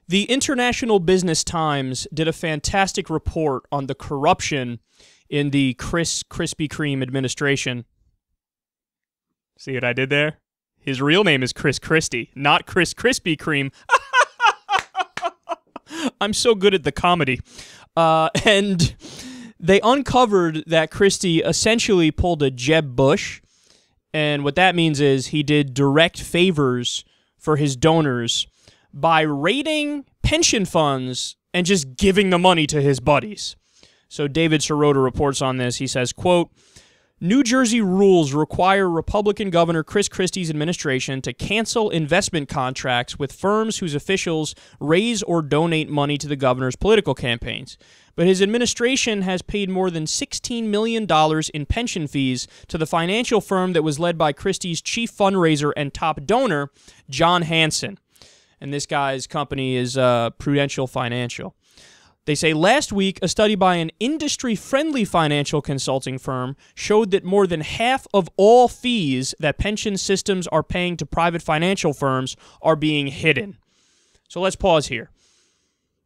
The International Business Times did a fantastic report on the corruption in the Krispy Kreme administration. See what I did there? His real name is Chris Christie, not Chris Krispy Kreme. I'm so good at the comedy. And they uncovered that Christie essentially pulled a Jeb Bush, and what that means is he did direct favors for his donors by raiding pension funds and just giving the money to his buddies. So David Sirota reports on this. He says, quote, New Jersey rules require Republican Governor Chris Christie's administration to cancel investment contracts with firms whose officials raise or donate money to the governor's political campaigns. But his administration has paid more than $16 million in pension fees to the financial firm that was led by Christie's chief fundraiser and top donor, John Hanson. And this guy's company is Prudential Financial. They say last week, a study by an industry-friendly financial consulting firm showed that more than half of all fees that pension systems are paying to private financial firms are being hidden. So let's pause here.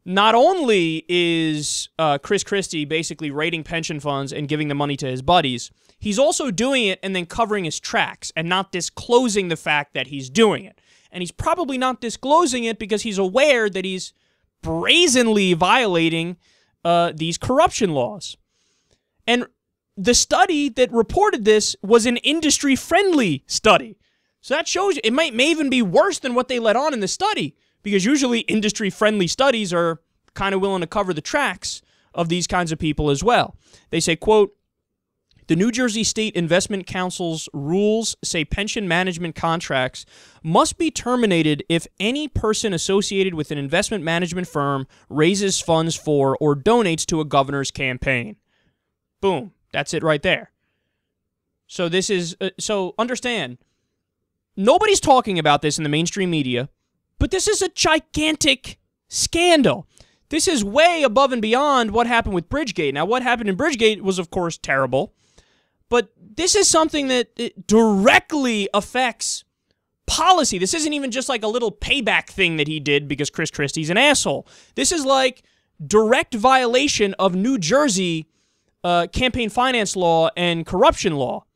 Not only is Chris Christie basically raiding pension funds and giving the money to his buddies, he's also doing it and then covering his tracks and not disclosing the fact that he's doing it. And he's probably not disclosing it because he's aware that he's brazenly violating these corruption laws. And the study that reported this was an industry-friendly study. So that shows you, it may even be worse than what they let on in the study, because usually industry-friendly studies are kind of willing to cover the tracks of these kinds of people as well. They say, quote, the New Jersey State Investment Council's rules say pension management contracts must be terminated if any person associated with an investment management firm raises funds for or donates to a governor's campaign. Boom. That's it right there. So this is, so understand, nobody's talking about this in the mainstream media, but this is a gigantic scandal. This is way above and beyond what happened with Bridgegate. Now, what happened in Bridgegate was, of course, terrible. But this is something that directly affects policy. This isn't even just like a little payback thing that he did because Chris Christie's an asshole. This is like direct violation of New Jersey campaign finance law and corruption law.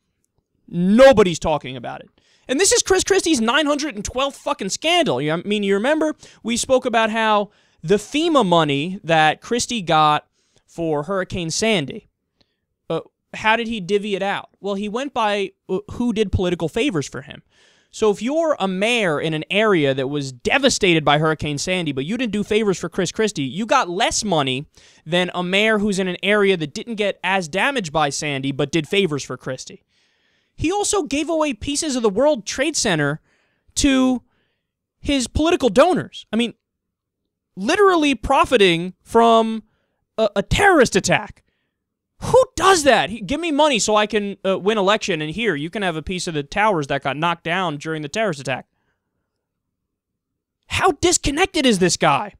Nobody's talking about it. And this is Chris Christie's 912th fucking scandal. I mean, you remember we spoke about how the FEMA money that Christie got for Hurricane Sandy, how did he divvy it out? Well, he went by who did political favors for him. So if you're a mayor in an area that was devastated by Hurricane Sandy, but you didn't do favors for Chris Christie, you got less money than a mayor who's in an area that didn't get as damaged by Sandy, but did favors for Christie. He also gave away pieces of the World Trade Center to his political donors. I mean, literally profiting from a terrorist attack. Who does that? Give me money so I can win election, and here, you can have a piece of the towers that got knocked down during the terrorist attack. How disconnected is this guy?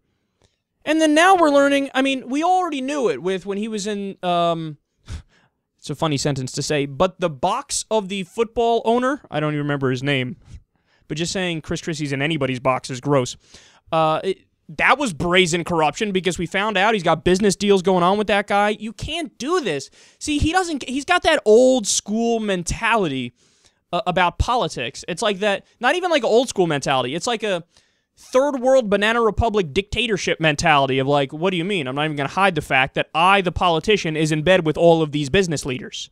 And then now we're learning, I mean, we already knew it with when he was in, it's a funny sentence to say, but the box of the football owner, I don't even remember his name, but just saying Chris Christie's in anybody's box is gross. That was brazen corruption because we found out he's got business deals going on with that guy. You can't do this. See, he's got that old school mentality about politics. It's like that, not even like an old school mentality. It's like a third world banana republic dictatorship mentality of like, what do you mean? I'm not even going to hide the fact that I, the politician, is in bed with all of these business leaders.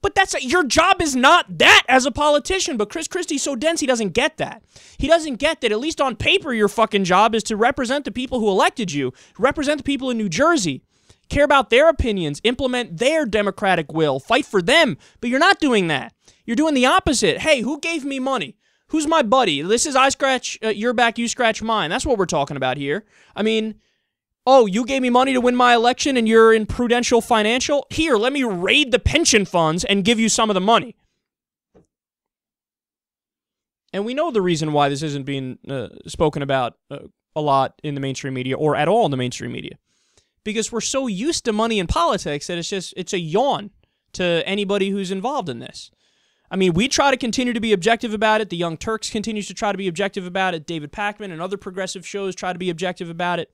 But your job is not that as a politician. But Chris Christie's so dense, he doesn't get that. He doesn't get that, at least on paper, your fucking job is to represent the people who elected you, represent the people in New Jersey, care about their opinions, implement their democratic will, fight for them. But you're not doing that. You're doing the opposite. Hey, who gave me money? Who's my buddy? This is I scratch your back, you scratch mine. That's what we're talking about here. I mean, oh, you gave me money to win my election and you're in Prudential Financial? Here, let me raid the pension funds and give you some of the money. And we know the reason why this isn't being spoken about a lot in the mainstream media or at all in the mainstream media. Because we're so used to money in politics that it's a yawn to anybody who's involved in this. I mean, we try to continue to be objective about it. The Young Turks continues to try to be objective about it. David Pakman and other progressive shows try to be objective about it.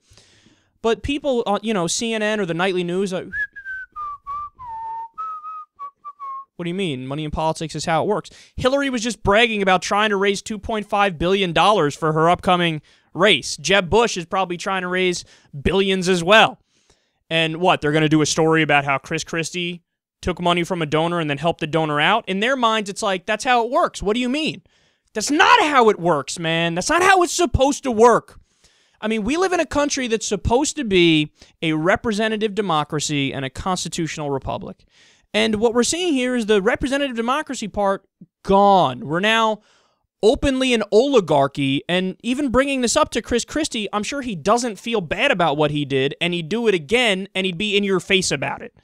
But people, CNN or the nightly news, what do you mean? Money in politics is how it works. Hillary was just bragging about trying to raise $2.5 billion for her upcoming race. Jeb Bush is probably trying to raise billions as well. And what, they're going to do a story about how Christie took money from a donor and then helped the donor out? In their minds, it's like, that's how it works. What do you mean? That's not how it works, man. That's not how it's supposed to work. I mean, we live in a country that's supposed to be a representative democracy and a constitutional republic. And what we're seeing here is the representative democracy part gone. We're now openly an oligarchy, and even bringing this up to Christie, I'm sure he doesn't feel bad about what he did, and he'd do it again, and he'd be in your face about it.